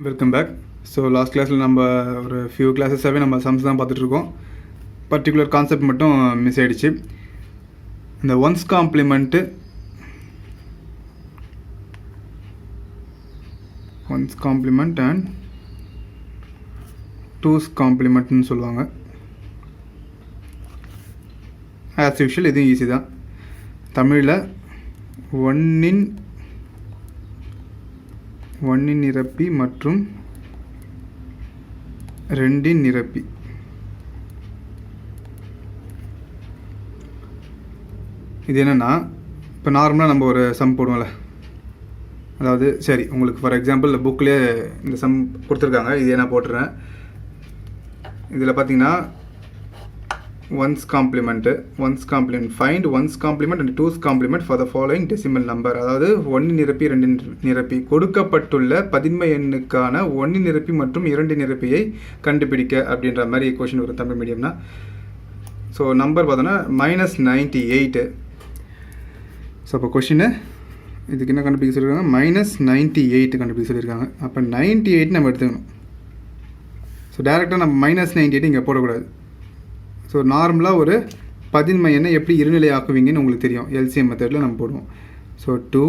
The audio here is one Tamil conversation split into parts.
Welcome back. ஸோ லாஸ்ட் கிளாஸில் நம்ம ஒரு ஃபியூ கிளாஸஸாகவே நம்ம சம்ஸ் தான் பார்த்துட்ருக்கோம். பர்டிகுலர் கான்செப்ட் மட்டும் மிஸ் ஆகிடுச்சு. இந்த ஒன்ஸ் காம்ப்ளிமெண்ட்டு அண்ட் டூஸ் காம்ப்ளிமெண்ட்னு சொல்லுவாங்க. ஆஸ் யூஷுவல் இதுவும் ஈஸி தான். தமிழில் ஒன்னின் நிரப்பி மற்றும் ரெண்டின் நிரப்பி. இது என்னென்னா, இப்போ நார்மலாக நம்ம ஒரு சம் போடுவோம்ல, அதாவது சரி உங்களுக்கு ஃபார் எக்ஸாம்பிள் புக்லேயே இந்த சம் கொடுத்துருக்காங்க, இது நான் போட்டுறேன். இதில் பார்த்தீங்கன்னா one's complement find one's complement and two's complement for the following decimal number. அதாவது ஒன்று நிரப்பி ரெண்டு நிரப்பி கொடுக்கப்பட்டுள்ள பதின்ம எண்ணுக்கான ஒன்று நிரப்பி மற்றும் இரண்டு நிரப்பியை கண்டுபிடிக்க அப்படின்ற மாதிரி கொஷின் வரும் தமிழ் மீடியம்னா. ஸோ நம்பர் பார்த்தோன்னா -98. ஸோ அப்போ கொஷினு இதுக்கு என்ன கண்டுபிடிக்க சொல்லியிருக்காங்க, -98 கண்டுபிடிக்க சொல்லியிருக்காங்க. அப்போ 98 நம்ம எடுத்துக்கணும். ஸோ டேரெக்டாக நம்ம -98 இங்கே போடக்கூடாது. ஸோ நார்மலாக ஒரு பதின்ம எண்ணை எப்படி இருநிலை ஆக்குவீங்கன்னு உங்களுக்கு தெரியும். எல்சிஎம் மெத்தடில் நம்ம போடுவோம். ஸோ 2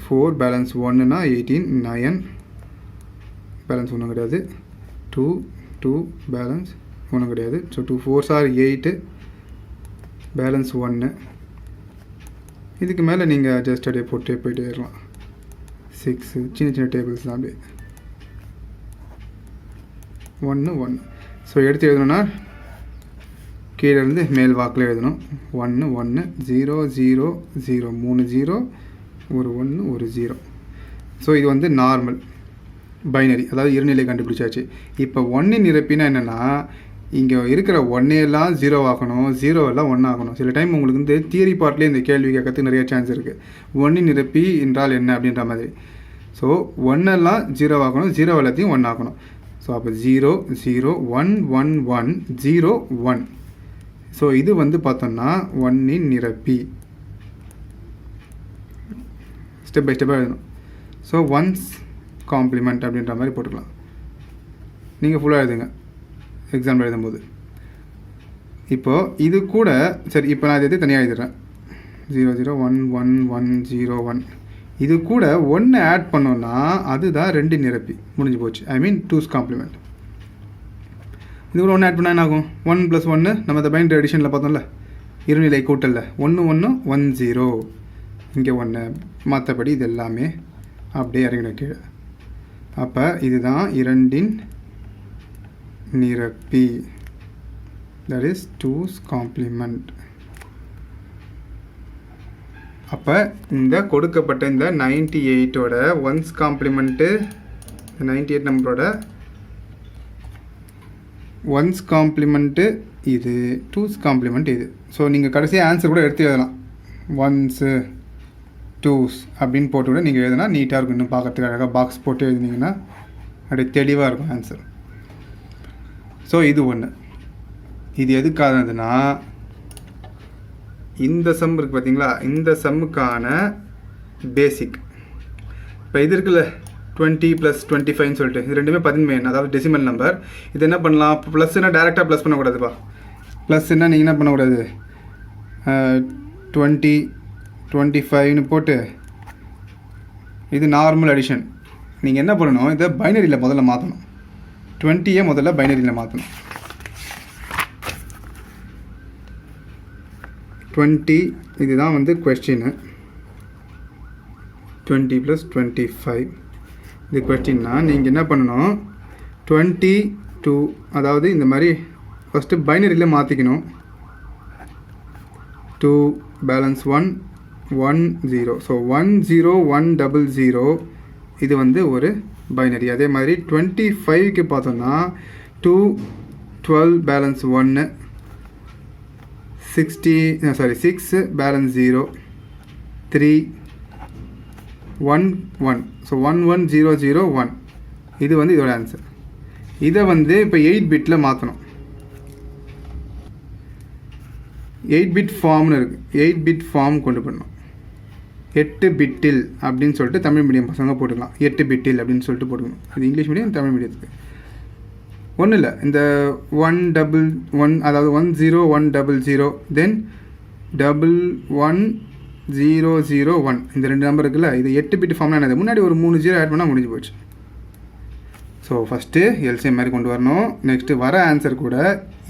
4 பேலன்ஸ் 1னா 18 9 பேலன்ஸ் ஒன்றும் கிடையாது. 2 2 பேலன்ஸ் ஒன்றும் கிடையாது. So 2 4s are 8 balance 1. இதுக்கு மேலே நீங்கள் ஜஸ்ட் அப்படியே போட்டே போயிட்டே இருக்கலாம். 6 சின்ன சின்ன டேபிள்ஸ் தான் அப்படியே 1 1. ஸோ எடுத்து எழுதணும்னா கீழே இருந்து மேல் வாக்கில் எழுதணும். 1 1 0 0 0 3 0 ஒரு 1 ஒரு 0. ஸோ இது வந்து நார்மல் பைனரி, அதாவது இருநிலை கண்டுபிடிச்சாச்சு. இப்போ ஒன்னின் நிரப்பினா என்னென்னா, இங்கே இருக்கிற ஒன்னையெல்லாம் 0 ஆகணும், 0 எல்லாம் 1 ஆகணும். சில டைம் உங்களுக்கு வந்து தியரி பார்ட்லேயே இந்த கேள்வி கேட்கறதுக்கு நிறைய சான்ஸ் இருக்குது. ஒன்னின் நிரப்பி என்றால் என்ன அப்படின்ற மாதிரி. ஸோ ஒன்னெல்லாம் 0 ஆகணும், 0 எல்லாத்தையும் 1 ஆகணும். ஸோ அப்போ 0 0 1 1 1 0 1. ஸோ இது வந்து பார்த்தோம்னா ஒன்னின் நிரப்பி. ஸ்டெப் பை ஸ்டெப்பாக எழுதணும். ஸோ ஒன்ஸ் காம்ப்ளிமெண்ட் அப்படின்ற மாதிரி போட்டுக்கலாம். நீங்கள் ஃபுல்லாக எழுதுங்க எக்ஸாம் எழுதும்போது. இப்போது இது கூட சரி, இப்போ நான் இதை தனியாக எழுதுறேன். 0 0 1 1 1 0 1. இது கூட 1 ஆட் பண்ணோன்னா அதுதான் ரெண்டு நிரப்பி. முடிஞ்சு போச்சு. ஐ மீன் டூஸ் காம்ப்ளிமெண்ட். இது கூட 1 ஆட் பண்ணால் என்ன ஆகும்? 1 + 1 நம்ம இந்த பைனரி அடிஷனில் பார்த்தோம்ல, இருநிலை கூட்டலில் 1 1 1 0. இங்கே 1, மற்றபடி இது எல்லாமே அப்படியே இறங்கிடும் கீழே. அப்போ இதுதான் இரண்டின் நிரப்பி, தட் இஸ் டூஸ் காம்ப்ளிமெண்ட். அப்போ இந்த கொடுக்கப்பட்ட இந்த 98ஓட ஒன்ஸ் காம்ப்ளிமெண்ட்டு, 98 நம்பரோட ஒன்ஸ் காம்ப்ளிமெண்ட்டு இது, டூஸ் காம்ப்ளிமெண்ட் இது. ஸோ நீங்கள் கடைசியாக ஆன்சர் கூட எடுத்து எழுதலாம். ஒன்ஸு டூஸ் அப்படின்னு போட்டு கூட நீங்கள் எழுதுனா நீட்டாக இருக்கும். இன்னும் பார்க்கறதுக்கு அழகாக பாக்ஸ் போட்டு எழுதினீங்கன்னா அப்படியே தெளிவாக இருக்கும் ஆன்சர். ஸோ இது ஒன்று. இது எதுக்கானதுன்னா, இந்த சம் இருக்குது பார்த்தீங்களா, இந்த சம்முக்கான பேசிக். இப்போ இது இருக்குல்ல 20 + 25 சொல்லிட்டு, இது ரெண்டுமே பதின்ம எண், அதாவது டெசிமல் நம்பர். இது என்ன பண்ணலாம், ப்ளஸ்னா டேரெக்டாக ப்ளஸ் பண்ணக்கூடாதுப்பா. ப்ளஸ்ன்னா நீங்கள் என்ன பண்ணக்கூடாது, 20 25ன்னு போட்டு இது நார்மல் அடிஷன். நீங்கள் என்ன பண்ணணும், இதை பைனரியில் முதல்ல மாற்றணும். 20யை முதல்ல பைனரியில் மாற்றணும். 20 இதுதான் வந்து கொஸ்டின்னு. 20 + 25 இது கொஸ்டின்னா, நீங்கள் என்ன பண்ணணும், 22 அதாவது இந்த மாதிரி ஃபஸ்ட்டு பைனரியில் மாற்றிக்கணும். 2 பேலன்ஸ் 1 1 0. ஸோ 1 0 1 0 இது வந்து ஒரு பைனரி. அதே மாதிரி 25க்கு பார்த்தோன்னா 2 12 பேலன்ஸ் 1 6 பேலன்ஸ் 0 3 1 1. ஸோ 1 1 0 0 1. இது வந்து இதோட ஆன்சர். இதை வந்து இப்போ 8 பிட்டில் மாற்றணும். 8 பிட் ஃபார்ம்னு இருக்குது, 8 பிட் ஃபார்ம் கொண்டு போடணும். 8 பிட்டில் அப்படின்னு சொல்லிட்டு தமிழ் மீடியம் பசங்க போட்டுக்கலாம். 8 பிட்டில் அப்படின்னு சொல்லிட்டு போட்டுக்கணும். இது இங்கிலீஷ் மீடியம், தமிழ் மீடியத்துக்கு ஒன்றும் இல்லை. இந்த 111 அதாவது 10100 தென் 11001 இந்த 2 நம்பர் இருக்குல்ல, இது 8 பிட் ஃபார்ம்னா என்னது, முன்னாடி ஒரு 3 0 ஆட் பண்ணால் முடிஞ்சு போச்சு. ஸோ ஃபஸ்ட்டு எல்சிஎம் மாதிரி கொண்டு வரணும். நெக்ஸ்ட்டு வர ஆன்சர் கூட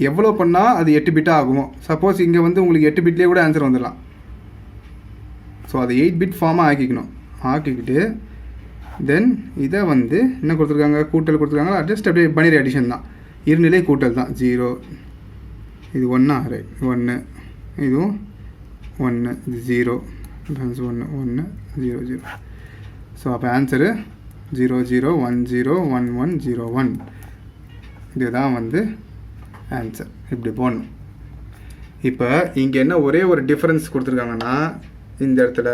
எவ்வளோ பண்ணால் அது 8 பிட்டாக ஆகுமோ. சப்போஸ் இங்கே வந்து உங்களுக்கு 8 பிட்லேயே கூட ஆன்சர் வந்துடலாம். ஸோ அதை 8 பிட் ஃபார்மாக ஆக்கிக்கணும். ஆக்கிக்கிட்டு தென் இதை வந்து என்ன கொடுத்துருக்காங்க, கூட்டல் கொடுத்துருக்காங்க. ஜஸ்ட் அப்படியே பைனரி அடிஷன் தான், இருநிலை கூட்டல் தான். 0 இது 1 1 இதுவும் 1 இது 0 1 1 0 0. ஸோ அப்போ ஆன்சரு 00101101. இதுதான் வந்து ஆன்சர். இப்படி போடணும். இப்போ இங்கே என்ன ஒரே ஒரு டிஃப்ரென்ஸ் கொடுத்துருக்காங்கன்னா, இந்த இடத்துல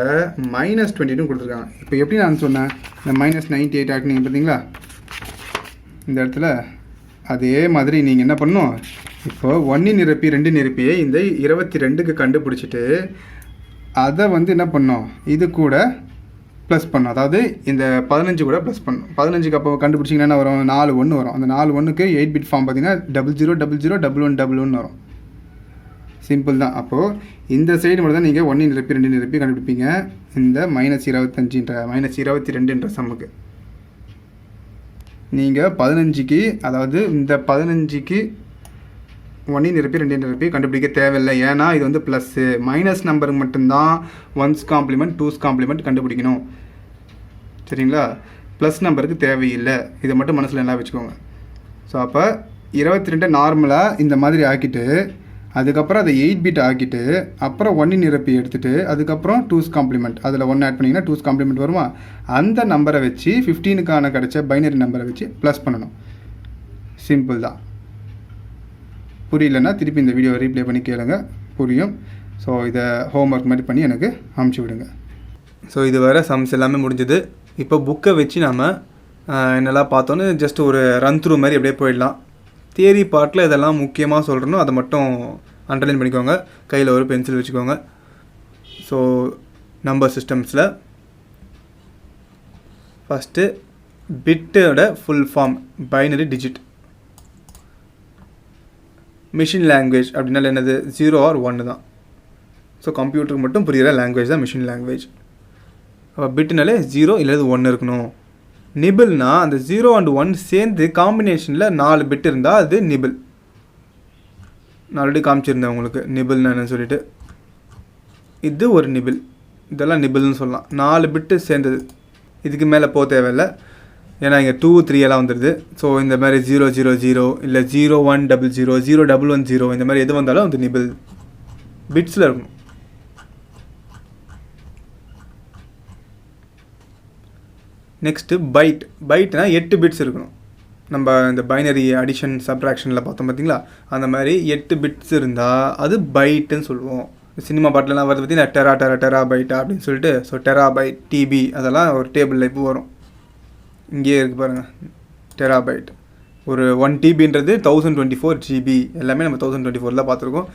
-22 கொடுத்துருக்காங்க. இப்போ எப்படி நான் சொன்னேன், இந்த -98 ஆக்குனீங்க பார்த்தீங்களா, இந்த இடத்துல அதே மாதிரி நீங்கள் என்ன பண்ணணும், இப்போ 1 நிரப்பி 2 நிரப்பியே இந்த 22க்கு கண்டுபிடிச்சிட்டு அதை வந்து என்ன பண்ணோம், இது கூட ப்ளஸ் பண்ணணும். அதாவது இந்த 15 கூட ப்ளஸ் பண்ணணும். 15க்கு அப்போ கண்டுபிடிச்சிங்கன்னா என்ன வரும், 4 1 வரும். அந்த 4 1க்கு 8 பிட் ஃபார்ம் பார்த்தீங்கன்னா 00001111 வரும். சிம்பிள் தான். அப்போது இந்த சைடு மட்டும் தான் நீங்கள் 1 நிரப்பி 2 நிரப்பி கண்டுபிடிப்பீங்க இந்த -22ன்ற சம்முக்கு. நீங்கள் 15க்கு அதாவது இந்த 15க்கு 1 நிரப்பி 2 நிரப்பி கண்டுபிடிக்க தேவையில்லை. ஏன்னா இது வந்து ப்ளஸ்ஸு. மைனஸ் நம்பருக்கு மட்டும்தான் 1's காம்ப்ளிமெண்ட் 2's காம்ப்ளிமெண்ட் கண்டுபிடிக்கணும். சரிங்களா? ப்ளஸ் நம்பருக்கு தேவையில்லை. இதை மட்டும் மனசில் நல்லா வச்சுக்கோங்க. ஸோ அப்போ 22 நார்மலாக இந்த மாதிரி ஆக்கிட்டு அதுக்கப்புறம் அதை 8 பிட் ஆக்கிட்டு அப்புறம் 1 நிரப்பி எடுத்துகிட்டு அதுக்கப்புறம் 2's காம்ப்ளிமெண்ட் அதில் 1 ஆட் பண்ணிங்கன்னா 2's காம்ப்ளிமெண்ட் வருமா, அந்த நம்பரை வச்சு 15க்கான கிடைச்ச பைனரி நம்பரை வச்சு ப்ளஸ் பண்ணணும். சிம்பிள் தான். புரியலன்னா திருப்பி இந்த வீடியோ ரீப்ளே பண்ணி கேளுங்க, புரியும். ஸோ இதை ஹோம்ஒர்க் மாதிரி பண்ணி எனக்கு அமுச்சு விடுங்க. ஸோ இது வர சம்ஸ் எல்லாமே முடிஞ்சது. இப்போ புக்கை வச்சு நம்ம என்னெல்லாம் பார்த்தோன்னு ஜஸ்ட் ஒரு ரன் த்ரூ மாதிரி அப்படியே போயிடலாம். தியரி பார்ட்டில் இதெல்லாம் முக்கியமாக சொல்கிறனோ அதை மட்டும் அண்டர்லைன் பண்ணிக்கோங்க. கையில் ஒரு பென்சில் வச்சுக்கோங்க. ஸோ நம்பர் சிஸ்டம்ஸில் ஃபஸ்ட்டு பிட்டோட full form binary digit. Machine language அப்படின்னால என்னது, 0 or 1 தான். ஸோ கம்ப்யூட்டருக்கு மட்டும் புரிகிற லாங்குவேஜ் தான் மிஷின் லாங்குவேஜ். அப்போ பிட்டுனாலே 0 இல்லை 1 இருக்கணும். நிபிள்னா அந்த 0 and 1 சேர்ந்து காம்பினேஷனில் 4 பிட் இருந்தால் அது நிபிள். நான் ஆல்ரெடி காமிச்சிருந்தேன் உங்களுக்கு நிபிள்னா என்னன்னு சொல்லிட்டு. இது ஒரு நிபிள். இதெல்லாம் நிபிள்னு சொல்லலாம். 4 பிட்டு சேர்ந்தது. இதுக்கு மேலே போக தேவையில்லை. ஏன்னா இங்கே 2 3 எல்லாம் வந்துடுது. ஸோ இந்த மாதிரி 000 இல்லை 0100 0110 இந்த மாதிரி எது வந்தாலும் அது நிபிள் பிட்ஸில் இருக்கணும். நெக்ஸ்ட்டு பைட்னா 8 பிட்ஸ் இருக்கணும். நம்ம இந்த பைனரி அடிஷன் சப்ட்ராக்ஷனில் பார்த்தோம் பார்த்தீங்களா, அந்த மாதிரி 8 பிட்ஸ் இருந்தால் அது பைட்டுன்னு சொல்லுவோம். சினிமா பாட்டிலலாம் வருது பார்த்தீங்கன்னா டெரா பைட்டா அப்படின்னு சொல்லிட்டு. ஸோ டெராபைட் டிபி அதெல்லாம் ஒரு டேபிளில் இப்போ வரும். இங்கேயே இருக்குது பாருங்கள், டெராபைட். ஒரு 1 டிபின்றது 1024 ஜிபி. எல்லாமே நம்ம 1024 தான் பார்த்துருக்கோம்.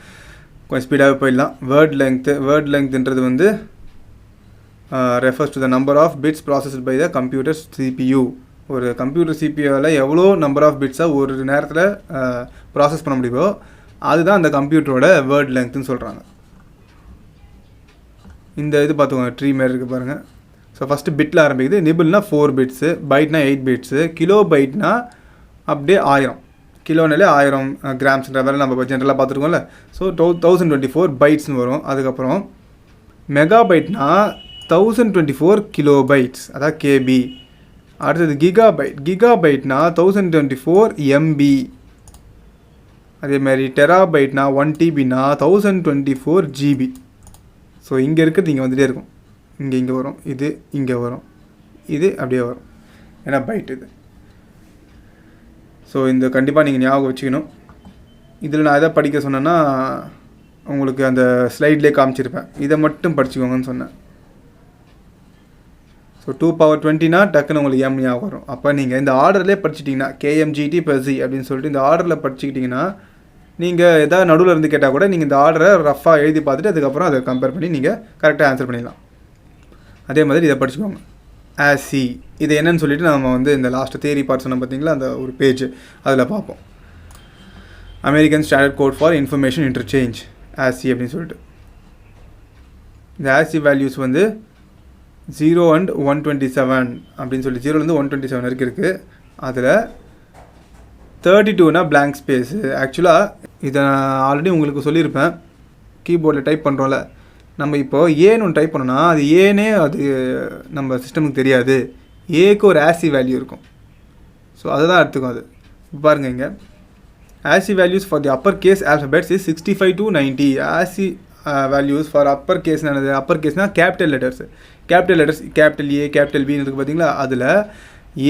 கொஞ்சம் ஸ்பீடாகவே போயிடலாம். வேர்ட் லெங்க்ன்றது வந்து refers to the number of bits processed by the computer CPU. ஒரு கம்ப்யூட்டர் சிபியூவில் எவ்வளோ நம்பர் ஆஃப் பிட்ஸாக ஒரு நேரத்தில் ப்ராசஸ் பண்ண முடியுமோ அதுதான் அந்த கம்ப்யூட்டரோட வேர்ட் லெங்க்த்துன்னு சொல்கிறாங்க. இந்த இது பார்த்துக்கோங்க, ட்ரீ மாதிரி இருக்குது பாருங்கள். ஸோ ஃபஸ்ட்டு பிட்டில் ஆரம்பிக்குது. நிபிள்னா 4 பிட்ஸு, பைட்னா 8 பிட்ஸு, கிலோ பைட்னா அப்படியே 1000. கிலோனாலே 1000 கிராம்ஸ்ன்ற வேலை நம்ம ஜென்ரலாக பார்த்துருக்கோம்ல. ஸோ 1024 பைட்ஸ்னு வரும். அதுக்கப்புறம் மெகாபைட்னா 1024 கிலோ பைட்ஸ், அதாவது கேபி. அடுத்தது கிகாபைட்னா 1024 எம்பி. அதேமாதிரி டெராபைட்னா 1 டிபினா 1024 ஜிபி. ஸோ இங்கே இருக்கிறது இங்கே வந்துகிட்டே இருக்கும். இங்கே வரும், இது இங்கே வரும், இது அப்படியே வரும். ஏன்னா பைட் இது. ஸோ இந்த கண்டிப்பாக நீங்கள் ஞாபகம் வச்சுக்கணும். இதில் நான் எதை படிக்க சொன்னேன்னா உங்களுக்கு அந்த ஸ்லைட்லேயே காமிச்சிருப்பேன். இதை மட்டும் படிச்சுக்கோங்கன்னு சொன்னேன். ஸோ 2^20னா டக்குன்னு உங்களுக்கு எம் ஞாபகம் வரும். அப்போ நீங்கள் இந்த ஆர்டர்லேயே படிச்சிட்டிங்கன்னா KMGT + Z அப்படின்னு சொல்லிட்டு இந்த ஆர்டரில் படிச்சுக்கிட்டிங்கன்னா நீங்கள் எதாவது நடுவில் இருந்து கேட்டால் கூட நீங்கள் இந்த ஆர்டரை ரஃபாக எழுதி பார்த்துட்டு அதுக்கப்புறம் அதை கம்பேர் பண்ணி நீங்கள் கரெக்டாக ஆன்சர் பண்ணிடலாம். அதே மாதிரி இதை படிச்சுக்கோங்க. ஆஸ் சி இது என்னன்னு சொல்லிட்டு நம்ம வந்து இந்த லாஸ்ட் தியரி பார்ட் சொன்னோம் பார்த்தீங்களா, அந்த ஒரு பேஜ் அதில் பார்ப்போம். American standard code for information interchange ASCII அப்படின்னு சொல்லிட்டு. இந்த ஆஸ் சி வேல்யூஸ் வந்து 0 and 127 அப்படின்னு சொல்லி 0லேருந்து 127 வரைக்கும் இருக்குது. அதில் 32னா blank ஸ்பேஸு. ஆக்சுவலாக இதை நான் ஆல்ரெடி உங்களுக்கு சொல்லியிருப்பேன். கீபோர்டில் டைப் பண்ணுறோம்ல, நம்ம இப்போது ஏன்னு ஒன்று டைப் பண்ணோன்னா அது ஏனே அது நம்ம சிஸ்டமுக்கு தெரியாது. ஏக்கு ஒரு ஆசி வேல்யூ இருக்கும். ஸோ அதை தான் எடுத்துக்கும். அது பாருங்கள், இங்கே ASCII values for the upper case alphabets is 65 to 90. ASCII values for upper case என்னது? அப்பர் கேஸ்னால் capital letters. Capital letters capital A capital பின்னு இருக்குது பார்த்தீங்களா, அதில்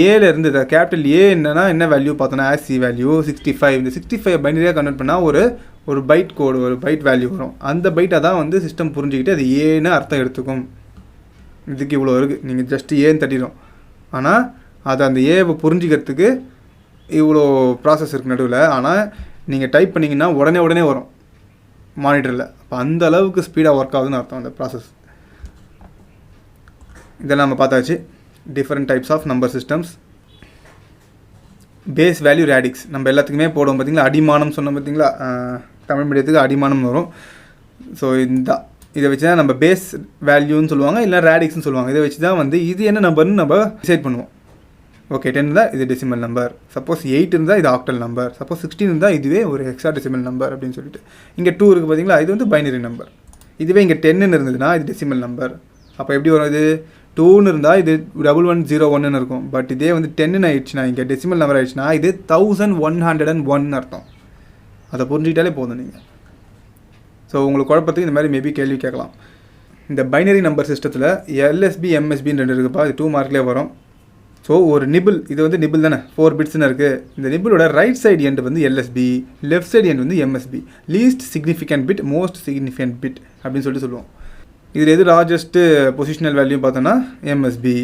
ஏலேருந்து கேபிட்டல் ஏ என்னன்னா என்ன வேல்யூ பார்த்தோன்னா ஆசி வேல்யூ 65. இந்த 65 பைனரியாக கன்வெர்ட் பண்ணால் ஒரு பைட் கோடு, ஒரு பைட் வேல்யூ வரும். அந்த பைட்டை தான் வந்து சிஸ்டம் புரிஞ்சுக்கிட்டு அது ஏன்னு அர்த்தம் எடுத்துக்கும். இதுக்கு இவ்வளோ இருக்குது, நீங்கள் ஜஸ்ட் ஏன்னு தட்டிடும். ஆனால் அது அந்த ஏவை புரிஞ்சிக்கிறதுக்கு இவ்வளோ ப்ராசஸ் இருக்குது நடுவில். ஆனால் நீங்கள் டைப் பண்ணிங்கன்னா உடனே வரும் மானிட்டரில். அப்போ அந்த அளவுக்கு ஸ்பீடாக ஒர்க் ஆகுதுன்னு அர்த்தம் அந்த ப்ராசஸ். இதெல்லாம் நம்ம பார்த்தாச்சு. Different types of number systems. Base value radix நம்ம எல்லாத்துக்குமே போடுவோம் பார்த்தீங்களா. அடிமானம் சொன்னோம் பார்த்தீங்களா, தமிழ் மீடியத்துக்கு அடிமானம் வரும். ஸோ இதை வச்சு தான் நம்ம பேஸ் வேல்யூன்னு சொல்லுவாங்க, இல்லை ரேடிக்ஸ்னு சொல்லுவாங்க. இதை வச்சு தான் வந்து இது என்ன நம்பர்னு நம்ம டிசைட் பண்ணுவோம். ஓகே, 10 இருந்தால் இது டெசிமல் நம்பர், சப்போஸ் 8 இருந்தால் இது ஆக்டல் நம்பர், சப்போஸ் 16 இருந்தால் இதுவே ஒரு ஹெக்ஸா டெசிமல் நம்பர் அப்படின்னு சொல்லிட்டு. இங்கே 2 இருக்குது பார்த்தீங்களா, இது வந்து பைனரி நம்பர். இதுவே இங்கே 10ன்னு இருந்ததுன்னா இது டெசிமல் நம்பர். அப்போ எப்படி வரும்? இது 2ன்னு இருந்தால் இது 1101 இருக்கும். பட் இதே வந்து 10ன்னு ஆயிடுச்சுன்னா, இங்கே டெசிமல் நம்பர் ஆயிடுச்சுன்னா இது 1101 அர்த்தம். அதை புரிஞ்சுக்கிட்டாலே போதும் நீங்கள். ஸோ உங்களுக்கு குழப்பத்துக்கு இந்த மாதிரி மேபி கேள்வி கேட்கலாம். இந்த பைனரி நம்பர் சிஸ்டத்தில் எல்எஸ்பி எம்எஸ்பின்னு 2 இருக்குப்பா. இது 2 மார்க்லேயே வரும். ஸோ ஒரு நிபிள், இது வந்து நிபிள் தானே, 4 பிட்ஸ்ன்னு இருக்குது. இந்த நிபிளோட ரைட் சைடு எண்ட் வந்து எல்எஸ்பி, லெஃப்ட் சைடு எண்ட் வந்து MSB. Least significant bit, most significant bit அப்படின்னு சொல்லிட்டு சொல்லுவோம். இதில் எது லார்ஜஸ்ட்டு பொசிஷனல் வேல்யூ பார்த்தோன்னா எம்எஸ்பி.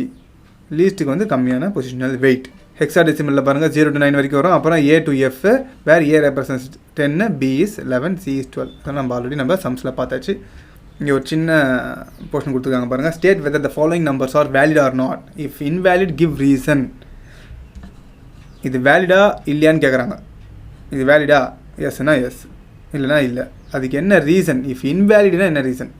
லீஸ்ட்டுக்கு வந்து கம்மியான பொசிஷனல் வெயிட். ஹெக்ஸா டெசிமலில் பாருங்கள் 0 to 9 வரைக்கும் வரும். அப்புறம் A to F, where A represents 10, B is 11, C is 12. அதனால் நம்ம ஆல்ரெடி நம்ம சம்ஸில் பார்த்தாச்சு. இங்கே ஒரு சின்ன போர்ஷன் கொடுத்துருக்காங்க பாருங்கள். State whether the following numbers are valid or not. If invalid give reason. இது வேலிடா இல்லையான்னு கேட்குறாங்க. இது வேலிடா, எஸ்னா எஸ், இல்லைனா இல்லை. அதுக்கு என்ன ரீசன்? இஃப் இன்வேலிட்னா என்ன ரீசன்?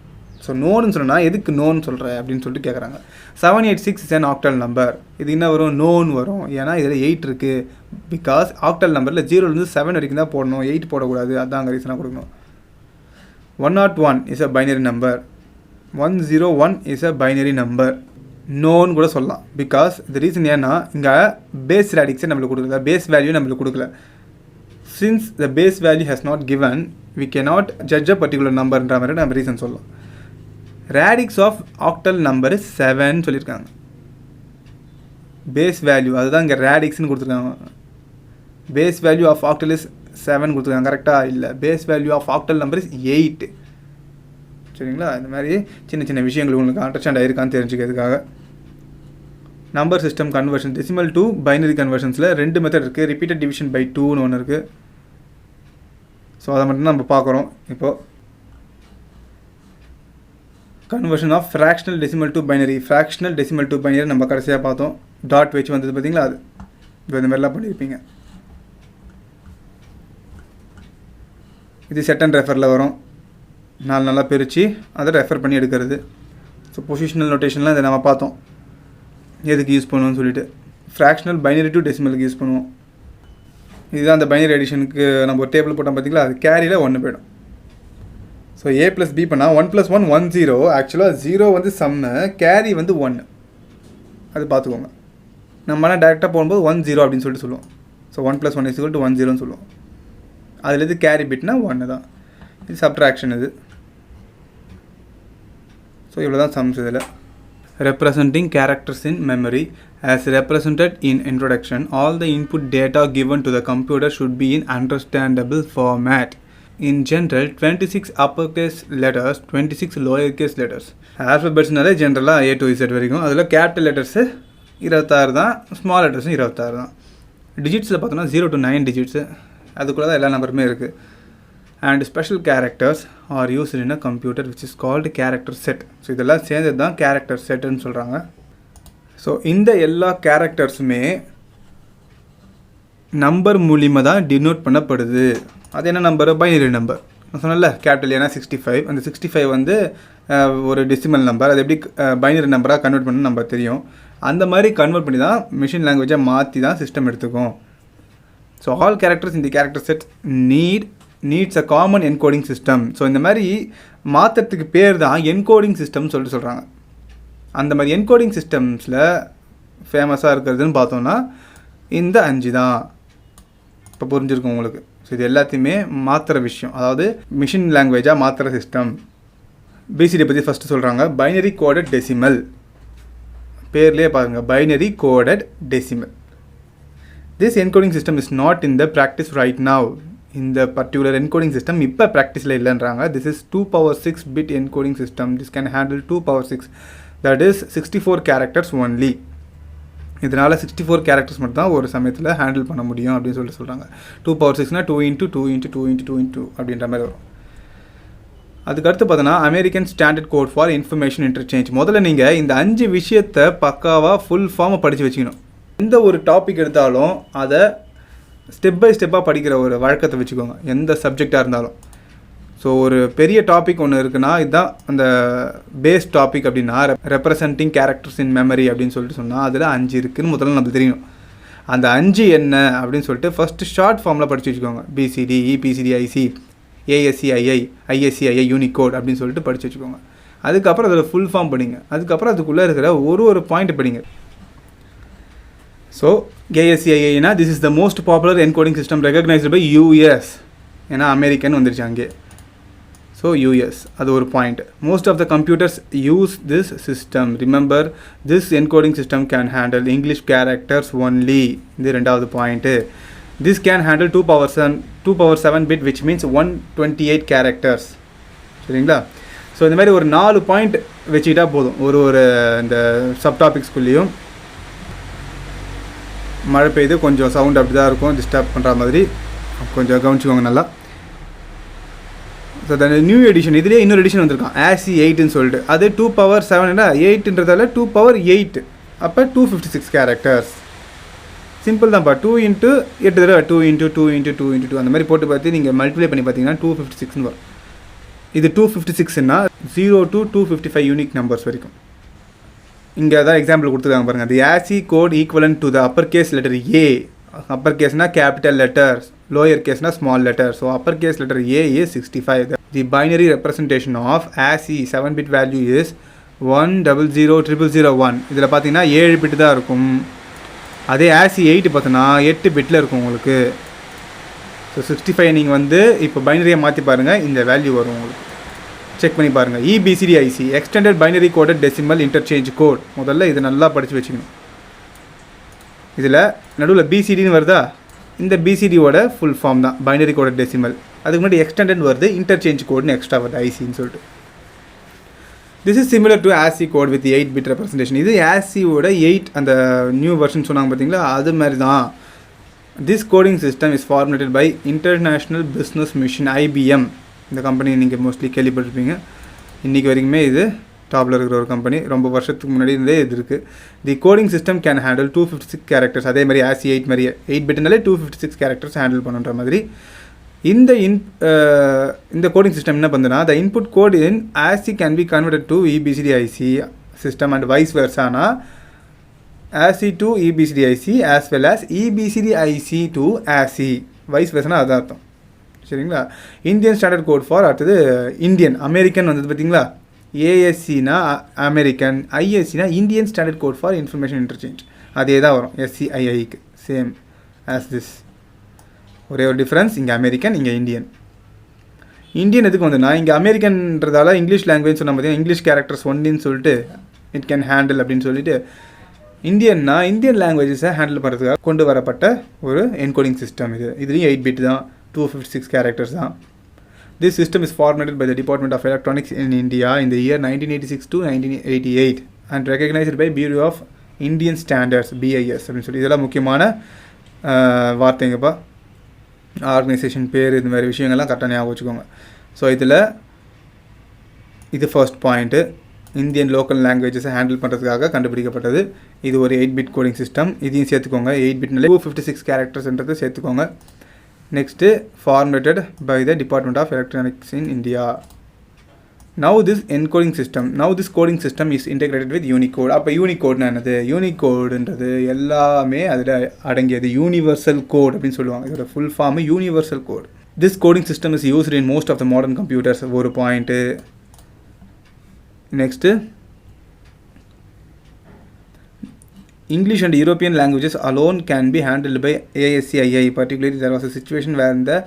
ஸோ நோன்னு சொன்னால் எதுக்கு நோன்னு சொல்கிற அப்படின்னு சொல்லிட்டு கேட்குறாங்க. 786 இஸ் அன் ஆக்டல் நம்பர். இது என்ன வரும்? நோன் வரும். ஏன்னா இதில் 8 இருக்குது. பிகாஸ் ஆக்டல் நம்பரில் 0லேருந்து 7 வரைக்கும் தான் போடணும், 8 போடக்கூடாது. அதுதான் அங்கே ரீசனாக கொடுக்கணும். 101 is a binary number. 101 is a binary number. நோன்னு கூட சொல்லலாம். பிகாஸ் இந்த ரீசன் ஏன்னா இங்கே பேஸ் ரேடிக்ஸே நம்மளுக்கு கொடுக்கல, பேஸ் வேல்யூ நம்மளுக்கு கொடுக்கல. Since the base value has not given, we cannot judge a particular நம்பர்ன்ற மாதிரி நம்ம ரீசன் சொல்லலாம். ரேடிக்ஸ் ஆஃப் ஆக்டல் நம்பர் 7 சொல்லியிருக்காங்க. பேஸ் வேல்யூ அதுதான் இங்கே ரேடிக்ஸ்னு கொடுத்துருக்காங்க. Base value of octal is 7 கொடுத்துருக்காங்க. கரெக்டாக இல்லை, base value of octal number is 8. சரிங்களா? இந்த மாதிரி சின்ன சின்ன விஷயங்கள் உங்களுக்கு அண்டர்ஸ்டாண்ட் ஆகிருக்கான்னு தெரிஞ்சுக்கிறதுக்காக. Number system conversion, decimal to binary கன்வர்ஷன்ஸில் 2 மெத்தட் இருக்குது. ரிப்பீட்டட் டிவிஷன் பை 2ன்னு ஒன்று இருக்குது. ஸோ அதை மட்டும் நம்ம பார்க்குறோம். இப்போது conversion of fractional decimal to binary. Fractional decimal to binary நம்ம கடைசியாக பார்த்தோம். டாட் வச்சு வந்தது பார்த்தீங்களா, அது இப்போ இந்த மாதிரிலாம் பண்ணியிருப்பீங்க. இது செட் அண்ட் ரெஃபரில் வரும். நல்லா பிரித்து அதை ரெஃபர் பண்ணி எடுக்கிறது. ஸோ பொசிஷனல் நோட்டேஷன்லாம் இதை நம்ம பார்த்தோம் எதுக்கு யூஸ் பண்ணுவோம்னு சொல்லிட்டு. ஃப்ராக்ஷனல் பைனரி டு டெசிமலுக்கு யூஸ் பண்ணுவோம். இதுதான் அந்த பைனரி எடிஷனுக்கு நம்ம ஒரு டேபிள் போட்டோம் பார்த்தீங்களா, அது கேரியில் 1 போய்டும். ஸோ A + B பண்ணால் 1 + 1 1 0. ஆக்சுவலாக 0 வந்து சம்மு, கேரி வந்து 1. அது பார்த்துக்கோங்க. நம்மளாம் டேரெக்டாக போகும்போது 1 0 அப்படின்னு சொல்லிட்டு சொல்லுவோம். ஸோ 1 + 1 = 1 0ன்னு சொல்லுவோம். அதில் இது கேரி பிட்னா 1 தான். இது சப்ட்ராக்ஷன் இது. ஸோ இவ்வளோ தான் சம்ஸ் இதில். Representing characters in memory. As represented in introduction, all the input data given to the computer should be in understandable format. In general, 26 uppercase letters, 26 lowercase letters. ஆல்ஃபபெட்ஸ்னாலே ஜென்ரலாக A to Z வரைக்கும். அதில் கேபிட்டல் லெட்டர்ஸு 26 தான், ஸ்மால் லெட்டர்ஸும் 26 தான். டிஜிட்ஸில் பார்த்தோன்னா 0 to 9 டிஜிட்ஸு. அதுக்குள்ளே தான் எல்லா நம்பருமே இருக்குது. and special characters are used in a computer which is called character set. So இதெல்லாம் சேர்ந்தது தான் கேரக்டர் செட்டுன்னு சொல்கிறாங்க. ஸோ இந்த எல்லா கேரக்டர்ஸுமே நம்பர் மூலிமா தான் டினோட் பண்ணப்படுது. அது என்ன நம்பர்? Binary number. நான் சொன்னல கேபிட்டல் ஏன்னா 65, அந்த 65 வந்து ஒரு டெசிமல் நம்பர். அது எப்படி பைனரி நம்பராக கன்வெர்ட் பண்ணணும் நம்ம தெரியும். அந்த மாதிரி கன்வெர்ட் பண்ணி தான் மிஷின் லாங்குவேஜை மாற்றி தான் சிஸ்டம் எடுத்துக்கும். ஸோ ஆல் கேரக்டர்ஸ் இந்த character set needs a common encoding system. So இந்த மாதிரி மாற்றத்துக்கு பேர் தான் என்கோடிங் சிஸ்டம்னு சொல்கிறாங்க. அந்த மாதிரி என்கோடிங் சிஸ்டம்ஸில் ஃபேமஸாக இருக்கிறதுன்னு பார்த்தோன்னா இந்த 5 தான். இப்போ புரிஞ்சிருக்கும் உங்களுக்கு. ஸோ இது எல்லாத்தையுமே மாற்றுற விஷயம், அதாவது மிஷின் லாங்குவேஜாக மாற்றுற சிஸ்டம். பிசிடி பற்றி ஃபஸ்ட்டு சொல்கிறாங்க. Binary coded decimal. பேர்லேயே பாருங்கள், binary coded decimal. This encoding system is not in the practice right now. இந்த பர்டிகுலர் என்கோடிங் சிஸ்டம் இப்போ ப்ராக்டிஸில் இல்லைன்றாங்க. This is 2^6 bit encoding system. This can handle 2^6, that is 64 characters only. இதனால் 64 கேரக்டர்ஸ் மட்டும் தான் ஒரு சமயத்தில் ஹேண்டில் பண்ண முடியும் அப்படின்னு சொல்கிறாங்க. 2^6னா 2 × 2 × 2 × 2 × அப்படின்ற மாதிரி வரும். அதுக்கடுத்து பார்த்தோன்னா American standard code for information interchange. முதல்ல நீங்கள் இந்த 5 விஷயத்தை பக்காவாக ஃபுல் ஃபார்மை படித்து வச்சுக்கணும். எந்த ஒரு டாபிக் எடுத்தாலும் அதை ஸ்டெப் பை ஸ்டெப்பாக படிக்கிற ஒரு வழக்கத்தை வச்சுக்கோங்க, எந்த சப்ஜெக்டாக இருந்தாலும். ஸோ ஒரு பெரிய டாபிக் ஒன்று இருக்குன்னா இதுதான் அந்த பேஸ் டாபிக். அப்படின்னா ரெப்ரசன்டிங் கேரக்டர்ஸ் இன் மெமரி அப்படின்னு சொல்லிட்டு சொன்னால் அதில் 5 இருக்குதுன்னு முதல்ல நமக்கு தெரியணும். அந்த 5 என்ன அப்படின்னு சொல்லிட்டு ஃபஸ்ட்டு ஷார்ட் ஃபார்மில் படித்து வச்சுக்கோங்க. பிசிடி, இபிசிடிஐசி, ஏஎஸ்சிஐஐ, ஐஎஸ்சிஐஐ, யூனிகோட் அப்படின்னு சொல்லிட்டு படித்து வச்சுக்கோங்க. அதுக்கப்புறம் அதில் ஃபுல் ஃபார்ம் படிங்க. அதுக்கப்புறம் அதுக்குள்ளே இருக்கிற ஒரு பாயிண்ட் படிங்க. ஸோ ஏஎஸ்சிஐஐனா this is the most popular encoding system recognised by US. ஏன்னா அமெரிக்கன் வந்துருச்சு அங்கே. ஸோ யூஎஸ் அது ஒரு point. Most of the computers use this system. Remember this encoding system can handle English characters only. இது 2வது பாயிண்ட்டு. This can handle 2^7 bit which means 128 characters. சரிங்களா? ஸோ இந்த மாதிரி ஒரு 4 பாயிண்ட் வச்சுக்கிட்டா போதும். ஒரு இந்த சப்டாபிக்ஸ்குள்ளேயும். மழை பெய்யுது, கொஞ்சம் சவுண்ட் அப்படி தான் இருக்கும், டிஸ்டர்ப் பண்ணுற மாதிரி கொஞ்சம் கவனிச்சுக்கோங்க நல்லா. ஸோ அந்த நியூ எடிஷன் இதுலேயே இன்னொரு எடிஷன் வந்திருக்கான், ASCII 8ன்னு சொல்லிட்டு. அது 2^7 8ன்றதால 2^8, அப்போ 256 கேரக்டர்ஸ். சிம்பிள் தான்ப்பா. 2 × 8 தடவை 2 × 2 × 2 × 2 அந்த மாதிரி போட்டு பார்த்து நீங்கள் மல்டிப்ளை பண்ணி பார்த்தீங்கன்னா 256ன்னு வரும். இது 256ன்னா 0 to 255 யூனிக் நம்பர்ஸ் வரைக்கும். இங்கே தான் எக்ஸாம்பிள் கொடுத்துருக்காங்க பாருங்கள். The ASCII code equivalent to the upper case letter A. Upper கேஸ்னால் கேபிட்டல் லெட்டர்ஸ், லோயர் கேஸ்னால் small letter. So upper case letter A is 65. The binary representation of ASCII 7 bit value is 1000001. இதில் பார்த்தீங்கன்னா 7 பிட் தான் இருக்கும். அதே ASCII 8 பார்த்தோன்னா 8 பிட்டில் இருக்கும் உங்களுக்கு. ஸோ 65 நீங்கள் வந்து இப்போ பைனரியை மாற்றி பாருங்கள், இந்த வேல்யூ வரும் உங்களுக்கு. செக் பண்ணி பாருங்கள். EBCDIC extended binary coded decimal interchange code. முதல்ல இதை நல்லா படித்து வச்சுக்கணும். இதில் நடுவில் பிசிடின்னு வருதா, இந்த பிசிடியோட ஃபுல் ஃபார்ம் தான் பைனரி கோடட் டெசிமல். அதுக்கு முன்னாடி எக்ஸ்டெண்டட் வருது, இன்டர்சேஞ்ச் கோட்னு எக்ஸ்ட்ரா வருது ஐசின்னு சொல்லிட்டு. This is similar to ASCII code with 8 bit representation. இது ASCIIயோட 8 அந்த நியூ வெர்ஷன் சொன்னாங்க பார்த்தீங்களா, அது மாதிரி தான். This coding system is formulated by international business machine, IBM. இந்த கம்பெனி நீங்கள் மோஸ்ட்லி கேள்விப்பட்டிருப்பீங்க. இன்றைக்கி வரைக்குமே இது டாப்பில் இருக்கிற ஒரு கம்பெனி. ரொம்ப வருஷத்துக்கு முன்னாடி இருந்தே இது இருக்குது. The coding system can handle 256 characters. அதே மாதிரி ASCII 8 மாதிரியே 8 பிட்னாலே 256 கேரக்டர்ஸ் ஹேண்டில் பண்ணுற மாதிரி. இந்த கோடிங் சிஸ்டம் என்ன பண்ணுதுன்னா, the input code in ASCII can be converted to EBCDIC system and vice வெர்சானா ASCII to EBCDIC as well as EBCDIC to ASCII. Vice வெர்சானா அதுதான் அர்த்தம். சரிங்களா? இந்தியன் ஸ்டாண்டர்ட் கோட் ஃபார் அடுத்தது இந்தியன். அமெரிக்கன் வந்தது பார்த்தீங்களா, ASCIனா அமெரிக்கன், ISCனா Indian standard code for information interchange. அதே தான் வரும் SCIIக்கு, சேம் ஆஸ் திஸ். ஒரே ஒரு டிஃப்ரென்ஸ், இங்கே அமெரிக்கன், இங்கே இந்தியன். இந்தியன் எதுக்கு வந்துன்னா, இங்கே அமெரிக்கன்றதால இங்கிலீஷ் லாங்குவேஜ் சொன்னால் பார்த்தீங்கன்னா இங்கிலீஷ் கேரக்டர்ஸ் ஒன்லின்னு சொல்லிட்டு இட் கேன் ஹேண்டில் அப்படின்னு சொல்லிட்டு, இந்தியன்னா இந்தியன் லாங்குவேஜஸை ஹேண்டில் பண்ணுறதுக்காக கொண்டு வரப்பட்ட ஒரு என்கோடிங் சிஸ்டம் இது. இதுலேயும் 8 பிட் தான், 256 கேரக்டர்ஸ் தான். This system is formatted by the Department of Electronics in India in the year 1986 to 1988 and recognized by Bureau of Indian Standards, BIS அப்படின்னு சொல்லி. இதெல்லாம் முக்கியமான வார்த்தைங்கப்பா. ஆர்கனைசேஷன் பேர் இந்த மாதிரி விஷயங்கள்லாம் கரெக்டாக ஞாபகம் வச்சுக்கோங்க. ஸோ இதில் இது ஃபர்ஸ்ட் பாயிண்ட்டு, இந்தியன் லோக்கல் லாங்குவேஜஸை ஹேண்டில் பண்ணுறதுக்காக கண்டுபிடிக்கப்பட்டது. இது ஒரு 8-bit கோடிங் சிஸ்டம், இதையும் சேர்த்துக்கோங்க. 8-bitனாலே 256 கேரக்டர்ஸ்ன்றது சேர்த்துக்கோங்க. Next formatted by the department of electronics in India. Now this coding system is integrated with Unicode. அப்போ யூனிகோட்னா என்னது? யூனிகோடுன்றது எல்லாமே அதில் அடங்கியது. யூனிவர்சல் கோட் அப்படின்னு சொல்லுவாங்க. இதோட full form universal code. This coding system is used in most of the modern computers. ஒரு point. Next English and European languages alone can be handled by ASCII. Particularly, there was a situation where the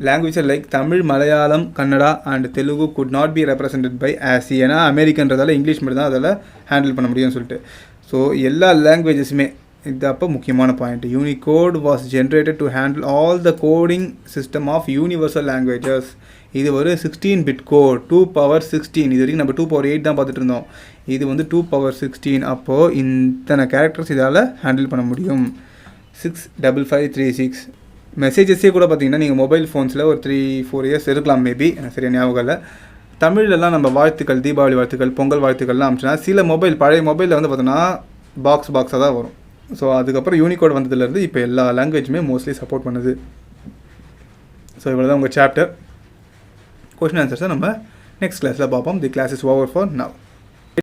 languages like Tamil, Malayalam, Kannada and Telugu could not be represented by ASCII. ஏன்னா அமெரிக்கன்றதால இங்கிலீஷ் மட்டும் தான் அதில் ஹேண்டில் பண்ண முடியும்னு சொல்லிட்டு. ஸோ எல்லா லாங்குவேஜஸுமே இது அப்போ முக்கியமான point. Unicode was generated to handle all the coding system of universal languages. இது ஒரு 16-bit கோட், 2^16. இது வரைக்கும் நம்ம 2^8 தான் பார்த்துட்டு இருந்தோம். இது வந்து 2^16. அப்போது இத்தனை கேரக்டர்ஸ் இதால் ஹேண்டில் பண்ண முடியும். 65536 மெசேஜஸே கூட பார்த்தீங்கன்னா நீங்கள் மொபைல் ஃபோன்ஸில் ஒரு 3-4 இயர்ஸ் இருக்கலாம் மேபி, எனக்கு சரியாக ஞாபகம் இல்லை. தமிழ்லலாம் நம்ம வாழ்த்துக்கள், தீபாவளி வாழ்த்துக்கள், பொங்கல் வாழ்த்துக்கள்லாம் அனுப்பிச்சோன்னா சில பழைய மொபைலில் வந்து பார்த்தோன்னா பாக்ஸாக தான் வரும். ஸோ அதுக்கப்புறம் யூனிகோட் வந்ததுலேருந்து இப்போ எல்லா லாங்குவேஜுமே மோஸ்ட்லி சப்போர்ட் பண்ணுது. ஸோ இவ்வளோ தான் உங்கள் சாப்டர். கொஷின் ஆன்சர்ஸை நம்ம நெக்ஸ்ட் கிளாஸில் பார்ப்போம். The class is over for now.